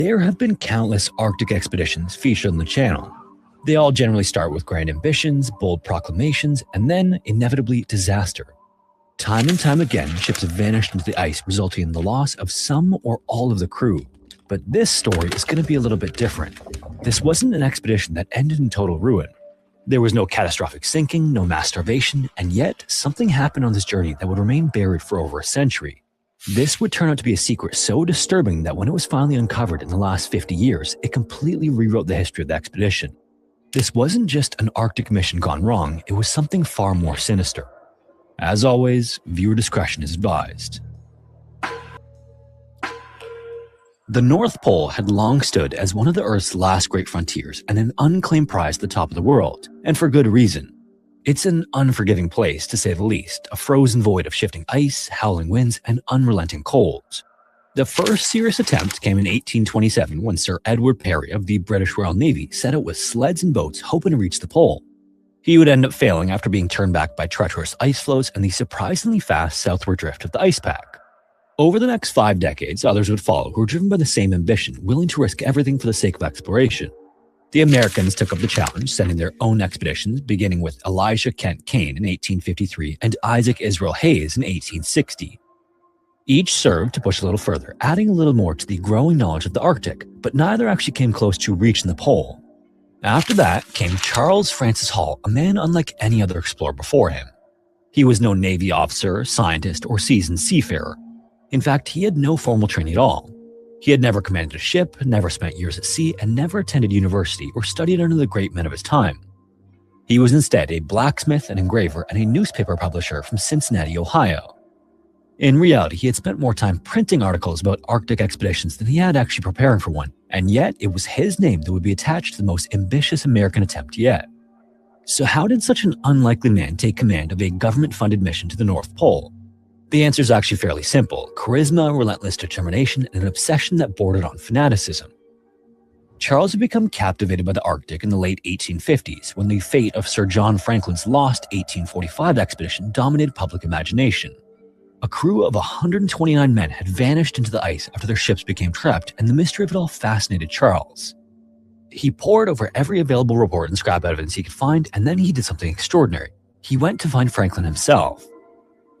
There have been countless Arctic expeditions featured on the channel. They all generally start with grand ambitions, bold proclamations, and then, inevitably, disaster. Time and time again, ships have vanished into the ice, resulting in the loss of some or all of the crew. But this story is going to be a little bit different. This wasn't an expedition that ended in total ruin. There was no catastrophic sinking, no mass starvation, and yet something happened on this journey that would remain buried for over a century. This would turn out to be a secret so disturbing that when it was finally uncovered in the last 50 years, it completely rewrote the history of the expedition. This wasn't just an Arctic mission gone wrong, it was something far more sinister. As always, viewer discretion is advised. The North Pole had long stood as one of the Earth's last great frontiers and an unclaimed prize at the top of the world, and for good reason. It's an unforgiving place, to say the least, a frozen void of shifting ice, howling winds, and unrelenting cold. The first serious attempt came in 1827 when Sir Edward Parry of the British Royal Navy set out with sleds and boats hoping to reach the pole. He would end up failing after being turned back by treacherous ice floes and the surprisingly fast southward drift of the ice pack. Over the next 5 decades, others would follow who were driven by the same ambition, willing to risk everything for the sake of exploration. The Americans took up the challenge, sending their own expeditions, beginning with Elijah Kent Kane in 1853 and Isaac Israel Hayes in 1860. Each served to push a little further, adding a little more to the growing knowledge of the Arctic, but neither actually came close to reaching the pole. After that came Charles Francis Hall, a man unlike any other explorer before him. He was no Navy officer, scientist, or seasoned seafarer. In fact, he had no formal training at all. He had never commanded a ship, never spent years at sea, and never attended university or studied under the great men of his time. He was instead a blacksmith, an engraver, and a newspaper publisher from Cincinnati, Ohio. In reality, he had spent more time printing articles about Arctic expeditions than he had actually preparing for one, and yet it was his name that would be attached to the most ambitious American attempt yet. So how did such an unlikely man take command of a government-funded mission to the North Pole? The answer is actually fairly simple: charisma, relentless determination, and an obsession that bordered on fanaticism. Charles had become captivated by the Arctic in the late 1850s, when the fate of Sir John Franklin's lost 1845 expedition dominated public imagination. A crew of 129 men had vanished into the ice after their ships became trapped, and the mystery of it all fascinated Charles. He pored over every available report and scrap evidence he could find, and then he did something extraordinary. He went to find Franklin himself.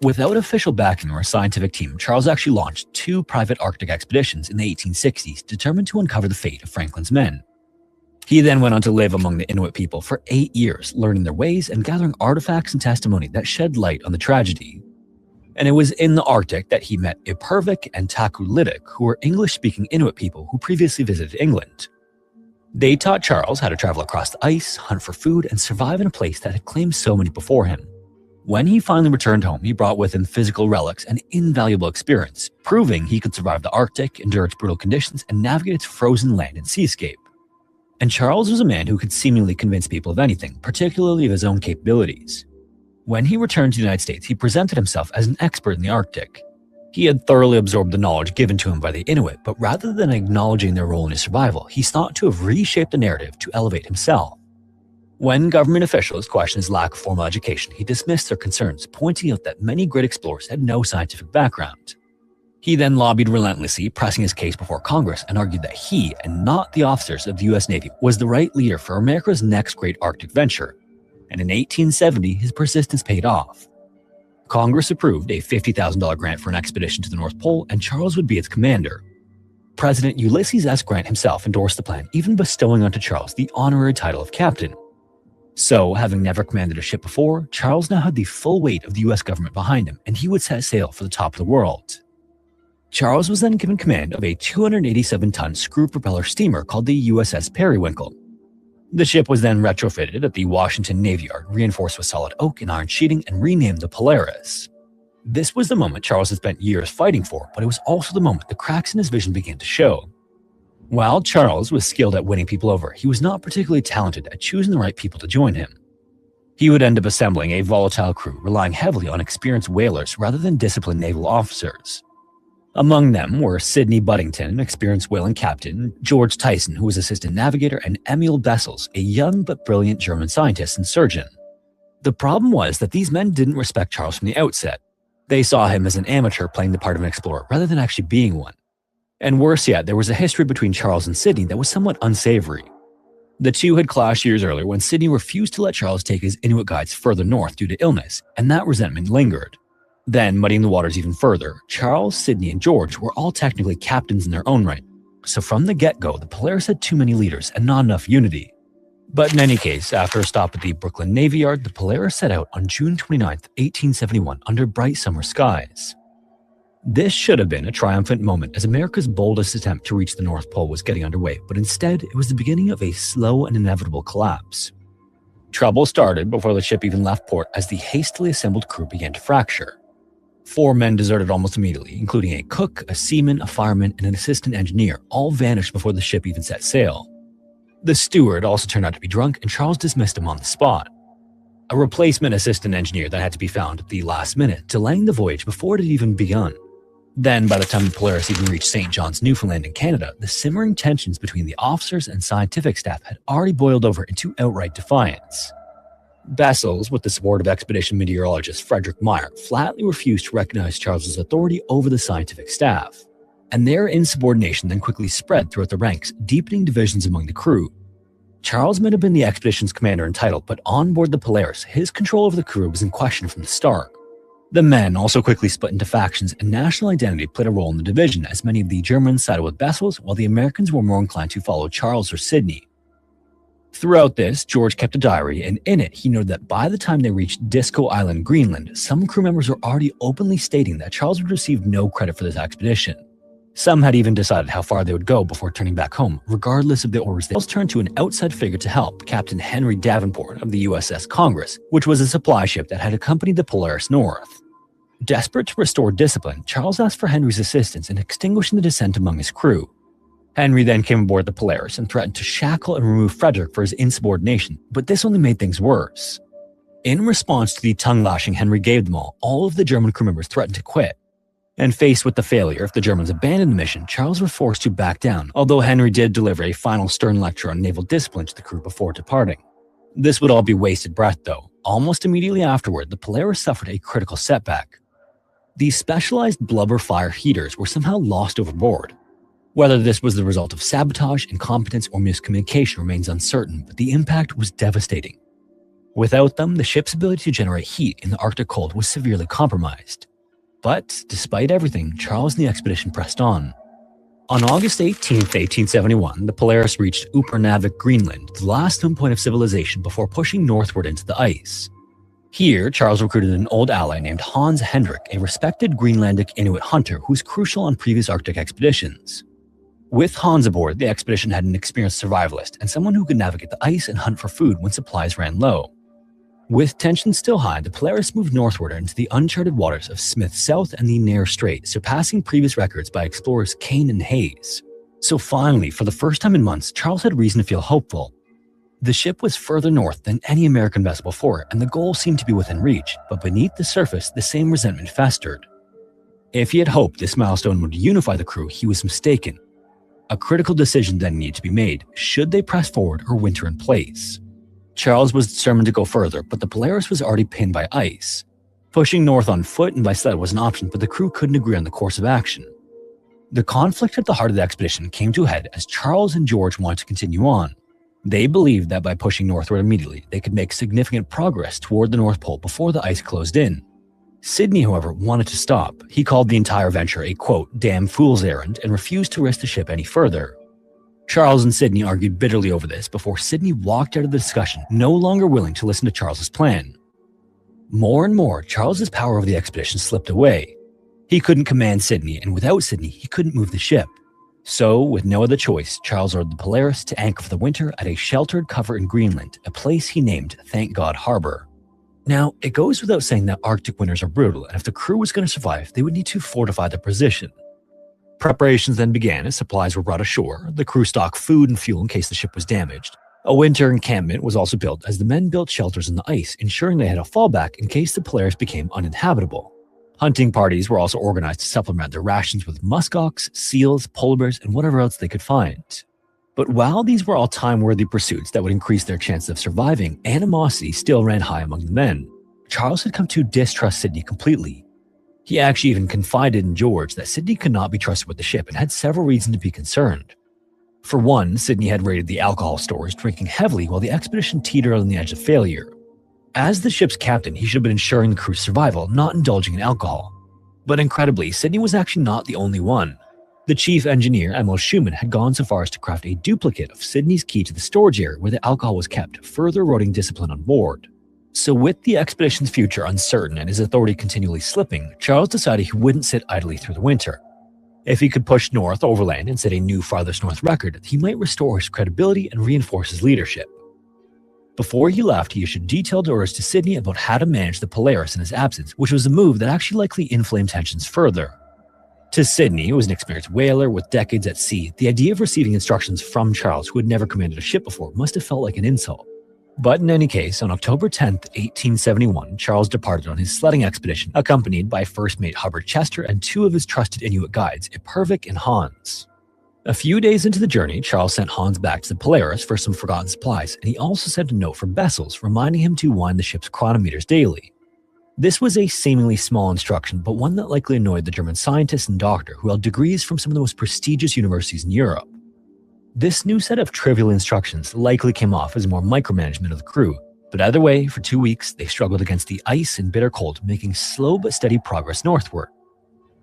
Without official backing or a scientific team, Charles actually launched 2 private Arctic expeditions in the 1860s, determined to uncover the fate of Franklin's men. He then went on to live among the Inuit people for 8 years, learning their ways and gathering artifacts and testimony that shed light on the tragedy. And it was in the Arctic that he met Ipurvik and Takulitik, who were English-speaking Inuit people who previously visited England. They taught Charles how to travel across the ice, hunt for food, and survive in a place that had claimed so many before him. When he finally returned home, he brought with him physical relics and invaluable experience, proving he could survive the Arctic, endure its brutal conditions, and navigate its frozen land and seascape. And Charles was a man who could seemingly convince people of anything, particularly of his own capabilities. When he returned to the United States, he presented himself as an expert in the Arctic. He had thoroughly absorbed the knowledge given to him by the Inuit, but rather than acknowledging their role in his survival, he's thought to have reshaped the narrative to elevate himself. When government officials questioned his lack of formal education, he dismissed their concerns, pointing out that many great explorers had no scientific background. He then lobbied relentlessly, pressing his case before Congress, and argued that he, and not the officers of the US Navy, was the right leader for America's next great Arctic venture. And in 1870, his persistence paid off. Congress approved a $50,000 grant for an expedition to the North Pole, and Charles would be its commander. President Ulysses S. Grant himself endorsed the plan, even bestowing onto Charles the honorary title of captain. So, having never commanded a ship before, Charles now had the full weight of the US government behind him, and he would set sail for the top of the world. Charles was then given command of a 287-ton screw propeller steamer called the USS Periwinkle. The ship was then retrofitted at the Washington Navy Yard, reinforced with solid oak and iron sheeting, and renamed the Polaris. This was the moment Charles had spent years fighting for, but it was also the moment the cracks in his vision began to show. While Charles was skilled at winning people over, he was not particularly talented at choosing the right people to join him. He would end up assembling a volatile crew, relying heavily on experienced whalers rather than disciplined naval officers. Among them were Sidney Buddington, experienced whaling captain, George Tyson, who was assistant navigator, and Emil Bessels, a young but brilliant German scientist and surgeon. The problem was that these men didn't respect Charles from the outset. They saw him as an amateur playing the part of an explorer rather than actually being one. And worse yet, there was a history between Charles and Sydney that was somewhat unsavory. The two had clashed years earlier when Sydney refused to let Charles take his Inuit guides further north due to illness, and that resentment lingered. Then, muddying the waters even further, Charles, Sydney, and George were all technically captains in their own right. So from the get-go, the Polaris had too many leaders and not enough unity. But in any case, after a stop at the Brooklyn Navy Yard, the Polaris set out on June 29, 1871 under bright summer skies. This should have been a triumphant moment as America's boldest attempt to reach the North Pole was getting underway, but instead it was the beginning of a slow and inevitable collapse. Trouble started before the ship even left port as the hastily assembled crew began to fracture. 4 men deserted almost immediately, including a cook, a seaman, a fireman, and an assistant engineer, all vanished before the ship even set sail. The steward also turned out to be drunk, and Charles dismissed him on the spot. A replacement assistant engineer that had to be found at the last minute, delaying the voyage before it had even begun. Then, by the time the Polaris even reached St. John's, Newfoundland in Canada, the simmering tensions between the officers and scientific staff had already boiled over into outright defiance. Bessels, with the support of expedition meteorologist Frederick Meyer, flatly refused to recognize Charles's authority over the scientific staff. And their insubordination then quickly spread throughout the ranks, deepening divisions among the crew. Charles might have been the expedition's commander in title, but on board the Polaris, his control over the crew was in question from the start. The men also quickly split into factions, and national identity played a role in the division, as many of the Germans sided with Bessels, while the Americans were more inclined to follow Charles or Sydney. Throughout this, George kept a diary, and in it, he noted that by the time they reached Disco Island, Greenland, some crew members were already openly stating that Charles would receive no credit for this expedition. Some had even decided how far they would go before turning back home, regardless of the orders. Charles turned to an outside figure to help, Captain Henry Davenport of the USS Congress, which was a supply ship that had accompanied the Polaris north. Desperate to restore discipline, Charles asked for Henry's assistance in extinguishing the dissent among his crew. Henry then came aboard the Polaris and threatened to shackle and remove Frederick for his insubordination, but this only made things worse. In response to the tongue-lashing Henry gave them all of the German crew members threatened to quit. And faced with the failure if the Germans abandoned the mission, Charles was forced to back down, although Henry did deliver a final stern lecture on naval discipline to the crew before departing. This would all be wasted breath, though. Almost immediately afterward, the Polaris suffered a critical setback. These specialized blubber fire heaters were somehow lost overboard. Whether this was the result of sabotage, incompetence, or miscommunication remains uncertain, but the impact was devastating. Without them, the ship's ability to generate heat in the Arctic cold was severely compromised. But, despite everything, Charles and the expedition pressed on. On August 18, 1871, the Polaris reached Upernavik, Greenland, the last known point of civilization before pushing northward into the ice. Here, Charles recruited an old ally named Hans Hendrik, a respected Greenlandic Inuit hunter who was crucial on previous Arctic expeditions. With Hans aboard, the expedition had an experienced survivalist and someone who could navigate the ice and hunt for food when supplies ran low. With tensions still high, the Polaris moved northward into the uncharted waters of Smith South and the Nares Strait, surpassing previous records by explorers Kane and Hayes. So finally, for the first time in months, Charles had reason to feel hopeful. The ship was further north than any American vessel before it, and the goal seemed to be within reach, but beneath the surface, the same resentment festered. If he had hoped this milestone would unify the crew, he was mistaken. A critical decision then needed to be made. Should they press forward or winter in place? Charles was determined to go further, but the Polaris was already pinned by ice. Pushing north on foot and by sled was an option, but the crew couldn't agree on the course of action. The conflict at the heart of the expedition came to a head as Charles and George wanted to continue on. They believed that by pushing northward immediately, they could make significant progress toward the North Pole before the ice closed in. Sydney, however, wanted to stop. He called the entire venture a, quote, damn fool's errand and refused to risk the ship any further. Charles and Sydney argued bitterly over this before Sydney walked out of the discussion, no longer willing to listen to Charles's plan. More and more, Charles's power over the expedition slipped away. He couldn't command Sydney, and without Sydney, he couldn't move the ship. So, with no other choice, Charles ordered the Polaris to anchor for the winter at a sheltered cover in Greenland, a place he named Thank God Harbor. Now, it goes without saying that Arctic winters are brutal, and if the crew was going to survive, they would need to fortify their position. Preparations then began as supplies were brought ashore, the crew stocked food and fuel in case the ship was damaged. A winter encampment was also built as the men built shelters in the ice, ensuring they had a fallback in case the Polaris became uninhabitable. Hunting parties were also organized to supplement their rations with muskox, seals, polar bears, and whatever else they could find. But while these were all time-worthy pursuits that would increase their chances of surviving, animosity still ran high among the men. Charles had come to distrust Sydney completely. He actually even confided in George that Sydney could not be trusted with the ship and had several reasons to be concerned. For one, Sydney had raided the alcohol stores, drinking heavily while the expedition teetered on the edge of failure. As the ship's captain, he should have been ensuring the crew's survival, not indulging in alcohol. But incredibly, Sydney was actually not the only one. The chief engineer, Emil Schumann, had gone so far as to craft a duplicate of Sydney's key to the storage area where the alcohol was kept, further eroding discipline on board. So with the expedition's future uncertain and his authority continually slipping, Charles decided he wouldn't sit idly through the winter. If he could push north overland and set a new farthest north record, he might restore his credibility and reinforce his leadership. Before he left, he issued detailed orders to Sydney about how to manage the Polaris in his absence, which was a move that actually likely inflamed tensions further. To Sydney, who was an experienced whaler with decades at sea, the idea of receiving instructions from Charles, who had never commanded a ship before, must have felt like an insult. But in any case, on October 10, 1871, Charles departed on his sledding expedition, accompanied by first mate Hubbard Chester and two of his trusted Inuit guides, Ipurvik and Hans. A few days into the journey, Charles sent Hans back to the Polaris for some forgotten supplies, and he also sent a note from Bessels reminding him to wind the ship's chronometers daily. This was a seemingly small instruction, but one that likely annoyed the German scientist and doctor who held degrees from some of the most prestigious universities in Europe. This new set of trivial instructions likely came off as more micromanagement of the crew, but either way, for 2 weeks, they struggled against the ice and bitter cold, making slow but steady progress northward.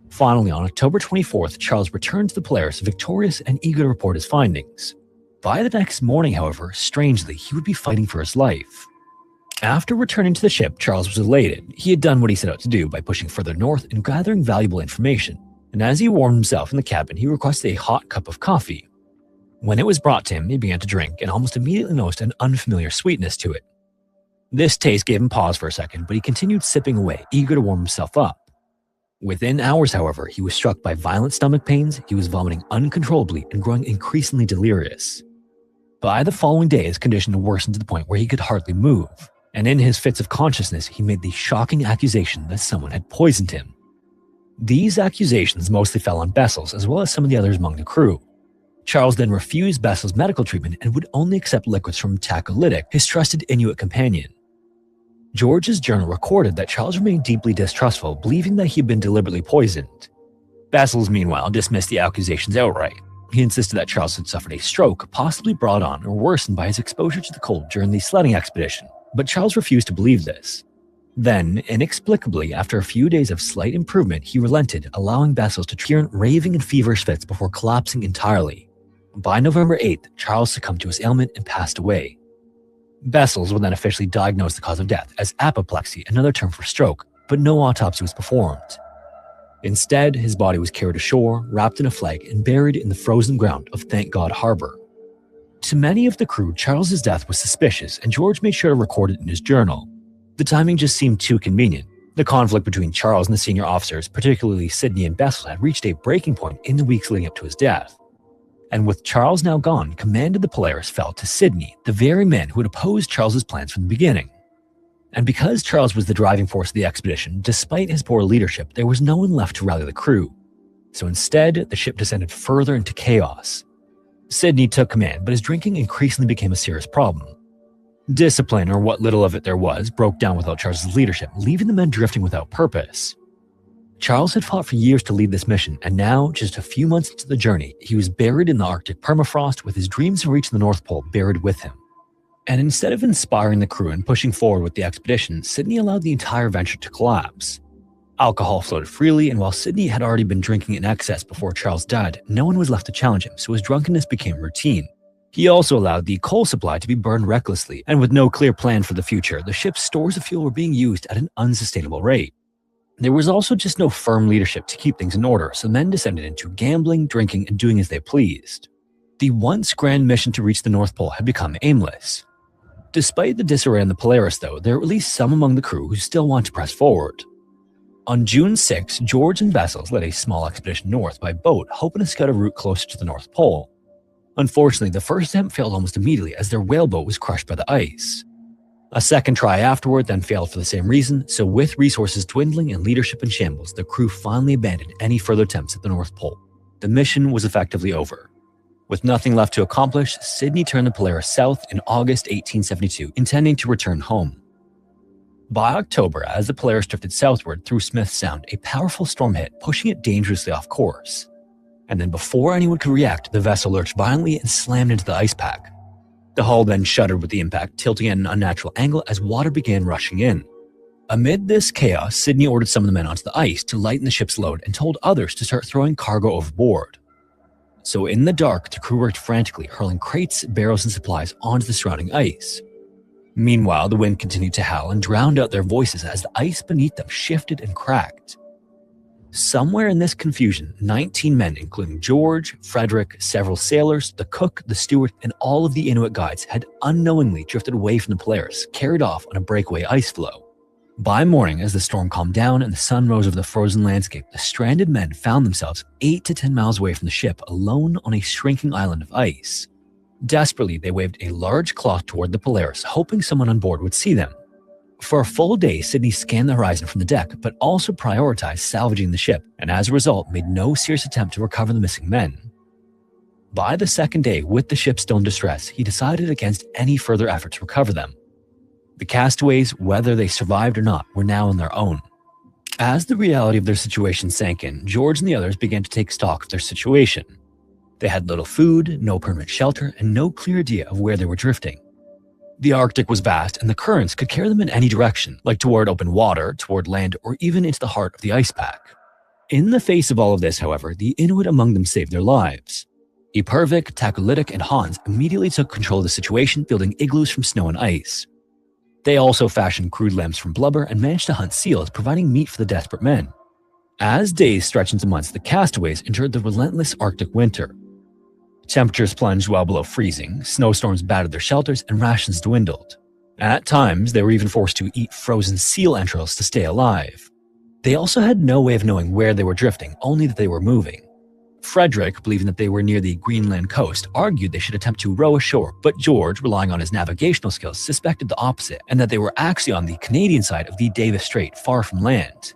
Finally, on October 24th, Charles returned to the Polaris victorious and eager to report his findings. By the next morning, however, strangely, he would be fighting for his life. After returning to the ship, Charles was elated. He had done what he set out to do by pushing further north and gathering valuable information, and as he warmed himself in the cabin, he requested a hot cup of coffee. When it was brought to him, he began to drink and almost immediately noticed an unfamiliar sweetness to it. This taste gave him pause for a second, but he continued sipping away, eager to warm himself up. Within hours, however, he was struck by violent stomach pains, he was vomiting uncontrollably and growing increasingly delirious. By the following day, his condition worsened to the point where he could hardly move, and in his fits of consciousness, he made the shocking accusation that someone had poisoned him. These accusations mostly fell on Bessels as well as some of the others among the crew. Charles then refused Bessels' medical treatment and would only accept liquids from Tacolytic, his trusted Inuit companion. George's journal recorded that Charles remained deeply distrustful, believing that he had been deliberately poisoned. Bessels, meanwhile, dismissed the accusations outright. He insisted that Charles had suffered a stroke, possibly brought on or worsened by his exposure to the cold during the sledding expedition, but Charles refused to believe this. Then, inexplicably, after a few days of slight improvement, he relented, allowing Bessels to experience raving and feverish fits before collapsing entirely. By November 8th, Charles succumbed to his ailment and passed away. Bessels would then officially diagnose the cause of death as apoplexy, another term for stroke, but no autopsy was performed. Instead, his body was carried ashore, wrapped in a flag, and buried in the frozen ground of Thank God Harbor. To many of the crew, Charles's death was suspicious, and George made sure to record it in his journal. The timing just seemed too convenient. The conflict between Charles and the senior officers, particularly Sydney and Bessels, had reached a breaking point in the weeks leading up to his death. And with Charles now gone, command of the Polaris fell to Sydney, the very man who had opposed Charles's plans from the beginning. And because Charles was the driving force of the expedition, despite his poor leadership, there was no one left to rally the crew. So instead, the ship descended further into chaos. Sydney took command, but his drinking increasingly became a serious problem. Discipline, or what little of it there was, broke down without Charles's leadership, leaving the men drifting without purpose. Charles had fought for years to lead this mission, and now, just a few months into the journey, he was buried in the Arctic permafrost with his dreams of reaching the North Pole buried with him. And instead of inspiring the crew and pushing forward with the expedition, Sydney allowed the entire venture to collapse. Alcohol flowed freely, and while Sydney had already been drinking in excess before Charles died, no one was left to challenge him, so his drunkenness became routine. He also allowed the coal supply to be burned recklessly, and with no clear plan for the future, the ship's stores of fuel were being used at an unsustainable rate. There was also just no firm leadership to keep things in order, so men descended into gambling, drinking, and doing as they pleased. The once grand mission to reach the North Pole had become aimless. Despite the disarray on the Polaris, though, there were at least some among the crew who still wanted to press forward. On June 6, George and Bessels led a small expedition north by boat, hoping to scout a route closer to the North Pole. Unfortunately, the first attempt failed almost immediately as their whaleboat was crushed by the ice. A second try afterward then failed for the same reason, so with resources dwindling and leadership in shambles, the crew finally abandoned any further attempts at the North Pole. The mission was effectively over. With nothing left to accomplish, Sydney turned the Polaris south in August 1872, intending to return home. By October, as the Polaris drifted southward through Smith Sound, a powerful storm hit, pushing it dangerously off course. And then before anyone could react, the vessel lurched violently and slammed into the ice pack. The hull then shuddered with the impact, tilting at an unnatural angle as water began rushing in. Amid this chaos, Sydney ordered some of the men onto the ice to lighten the ship's load and told others to start throwing cargo overboard. So in the dark, the crew worked frantically, hurling crates, barrels, and supplies onto the surrounding ice. Meanwhile, the wind continued to howl and drowned out their voices as the ice beneath them shifted and cracked. Somewhere in this confusion, 19 men, including George, Frederick, several sailors, the cook, the steward, and all of the Inuit guides, had unknowingly drifted away from the Polaris, carried off on a breakaway ice floe. By morning, as the storm calmed down and the sun rose over the frozen landscape, the stranded men found themselves 8 to 10 miles away from the ship, alone on a shrinking island of ice. Desperately, they waved a large cloth toward the Polaris, hoping someone on board would see them. For a full day, Sydney scanned the horizon from the deck, but also prioritized salvaging the ship, and as a result, made no serious attempt to recover the missing men. By the second day, with the ship still in distress, he decided against any further effort to recover them. The castaways, whether they survived or not, were now on their own. As the reality of their situation sank in, George and the others began to take stock of their situation. They had little food, no permanent shelter, and no clear idea of where they were drifting. The Arctic was vast, and the currents could carry them in any direction, like toward open water, toward land, or even into the heart of the ice pack. In the face of all of this, however, the Inuit among them saved their lives. Ipervik, Takulitik, and Hans immediately took control of the situation, building igloos from snow and ice. They also fashioned crude lamps from blubber and managed to hunt seals, providing meat for the desperate men. As days stretched into months, the castaways endured the relentless Arctic winter. Temperatures plunged well below freezing, snowstorms battered their shelters, and rations dwindled. At times, they were even forced to eat frozen seal entrails to stay alive. They also had no way of knowing where they were drifting, only that they were moving. Frederick, believing that they were near the Greenland coast, argued they should attempt to row ashore, but George, relying on his navigational skills, suspected the opposite, and that they were actually on the Canadian side of the Davis Strait, far from land.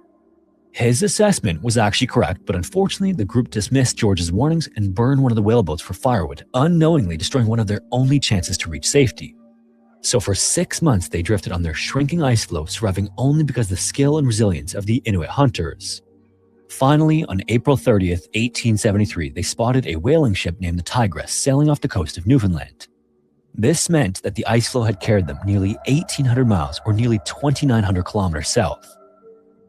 His assessment was actually correct, but unfortunately, the group dismissed George's warnings and burned one of the whaleboats for firewood, unknowingly destroying one of their only chances to reach safety. So for 6 months, they drifted on their shrinking ice floe, surviving only because of the skill and resilience of the Inuit hunters. Finally, on April 30th, 1873, they spotted a whaling ship named the Tigress sailing off the coast of Newfoundland. This meant that the ice floe had carried them nearly 1,800 miles, or nearly 2,900 kilometers south.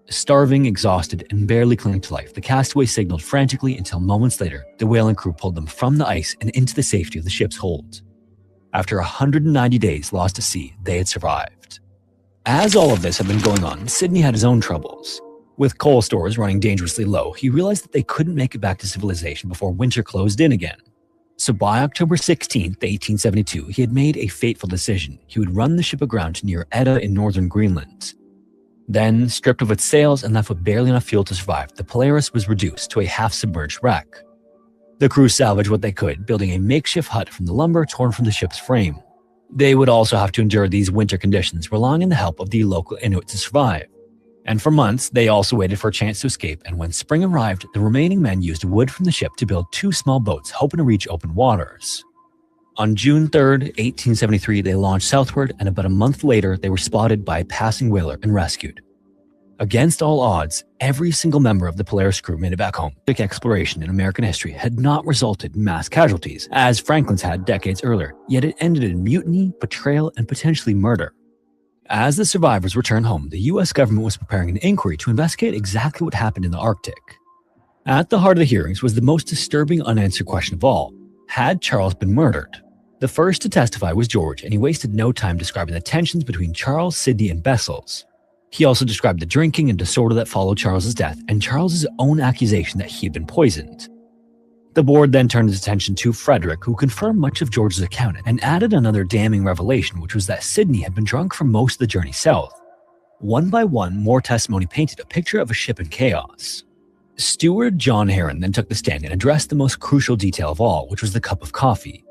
Starving, exhausted, and barely clinging to life, the castaways signaled frantically until moments later, the whaling crew pulled them from the ice and into the safety of the ship's hold. After 190 days lost at sea, they had survived. As all of this had been going on, Sydney had his own troubles. With coal stores running dangerously low, he realized that they couldn't make it back to civilization before winter closed in again. So by October 16, 1872, he had made a fateful decision. He would run the ship aground near Edda in northern Greenland. Then, stripped of its sails and left with barely enough fuel to survive, the Polaris was reduced to a half-submerged wreck. The crew salvaged what they could, building a makeshift hut from the lumber torn from the ship's frame. They would also have to endure these winter conditions, relying on the help of the local Inuit to survive. And for months, they also waited for a chance to escape, and when spring arrived, the remaining men used wood from the ship to build 2 small boats, hoping to reach open waters. On June 3, 1873, they launched southward, and about a month later, they were spotted by a passing whaler and rescued. Against all odds, every single member of the Polaris crew made it back home. Big exploration in American history had not resulted in mass casualties, as Franklin's had decades earlier, yet it ended in mutiny, betrayal, and potentially murder. As the survivors returned home, the US government was preparing an inquiry to investigate exactly what happened in the Arctic. At the heart of the hearings was the most disturbing unanswered question of all: had Charles been murdered? The first to testify was George, and he wasted no time describing the tensions between Charles, Sidney, and Bessels. He also described the drinking and disorder that followed Charles's death and Charles's own accusation that he had been poisoned. The board then turned its attention to Frederick, who confirmed much of George's account and added another damning revelation, which was that Sidney had been drunk for most of the journey south. One by one, more testimony painted a picture of a ship in chaos. Steward John Heron then took the stand and addressed the most crucial detail of all, which was the cup of coffee.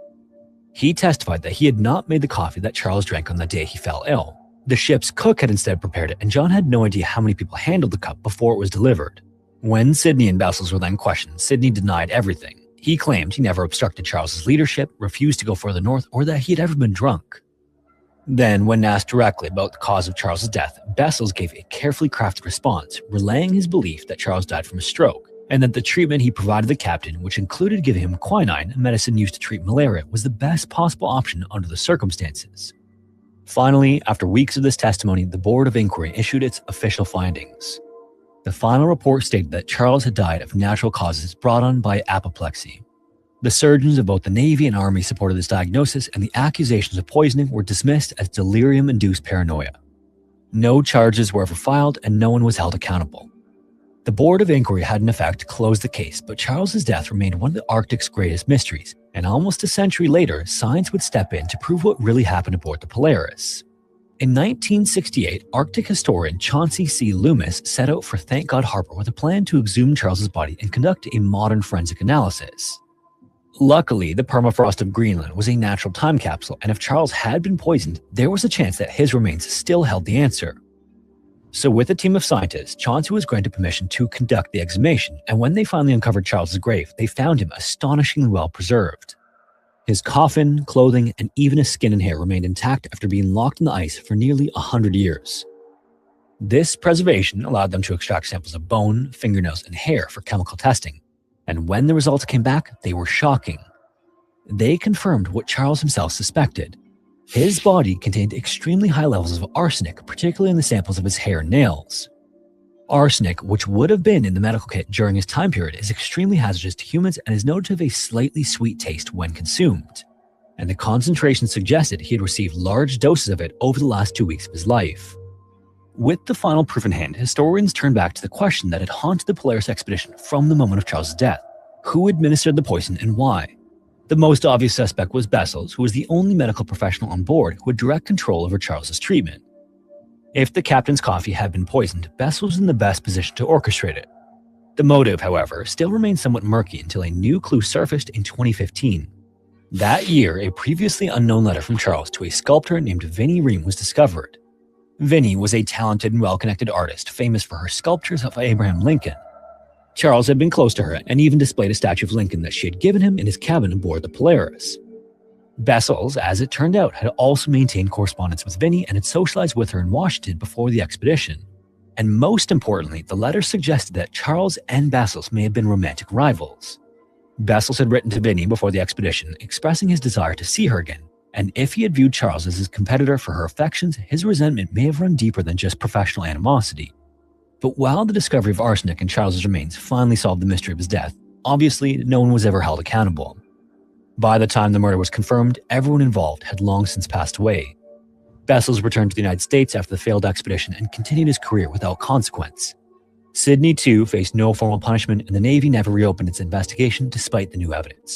He testified that he had not made the coffee that Charles drank on the day he fell ill. The ship's cook had instead prepared it, and John had no idea how many people handled the cup before it was delivered. When Sidney and Bessels were then questioned, Sidney denied everything. He claimed he never obstructed Charles's leadership, refused to go further north, or that he had ever been drunk. Then, when asked directly about the cause of Charles's death, Bessels gave a carefully crafted response, relaying his belief that Charles died from a stroke, and that the treatment he provided the captain, which included giving him quinine, a medicine used to treat malaria, was the best possible option under the circumstances. Finally, after weeks of this testimony, the Board of Inquiry issued its official findings. The final report stated that Charles had died of natural causes brought on by apoplexy. The surgeons of both the Navy and Army supported this diagnosis, and the accusations of poisoning were dismissed as delirium-induced paranoia. No charges were ever filed, and no one was held accountable. The Board of Inquiry had in effect closed the case, but Charles's death remained one of the Arctic's greatest mysteries, and almost a century later, science would step in to prove what really happened aboard the Polaris. In 1968, Arctic historian Chauncey C. Loomis set out for Thank God Harbor with a plan to exhume Charles's body and conduct a modern forensic analysis. Luckily, the permafrost of Greenland was a natural time capsule, and if Charles had been poisoned, there was a chance that his remains still held the answer. So with a team of scientists, Chauncey was granted permission to conduct the exhumation, and when they finally uncovered Charles's grave, they found him astonishingly well preserved. His coffin, clothing, and even his skin and hair remained intact after being locked in the ice for nearly 100 years. This preservation allowed them to extract samples of bone, fingernails, and hair for chemical testing, and when the results came back, they were shocking. They confirmed what Charles himself suspected. His body contained extremely high levels of arsenic, particularly in the samples of his hair and nails. Arsenic, which would have been in the medical kit during his time period, is extremely hazardous to humans and is noted to have a slightly sweet taste when consumed. And the concentration suggested he had received large doses of it over the last 2 weeks of his life. With the final proof in hand, historians turned back to the question that had haunted the Polaris expedition from the moment of Charles's death. Who administered the poison and why? The most obvious suspect was Bessels, who was the only medical professional on board who had direct control over Charles's treatment. If the captain's coffee had been poisoned, Bessels was in the best position to orchestrate it. The motive, however, still remained somewhat murky until a new clue surfaced in 2015. That year, a previously unknown letter from Charles to a sculptor named Vinnie Ream was discovered. Vinnie was a talented and well-connected artist, famous for her sculptures of Abraham Lincoln. Charles had been close to her and even displayed a statue of Lincoln that she had given him in his cabin aboard the Polaris. Bessels, as it turned out, had also maintained correspondence with Vinnie and had socialized with her in Washington before the expedition. And most importantly, the letter suggested that Charles and Bessels may have been romantic rivals. Bessels had written to Vinnie before the expedition, expressing his desire to see her again, and if he had viewed Charles as his competitor for her affections, his resentment may have run deeper than just professional animosity. But while the discovery of arsenic in Charles's remains finally solved the mystery of his death, obviously no one was ever held accountable. By the time the murder was confirmed, everyone involved had long since passed away. Bessels returned to the United States after the failed expedition and continued his career without consequence. Sidney, too, faced no formal punishment, and the Navy never reopened its investigation despite the new evidence.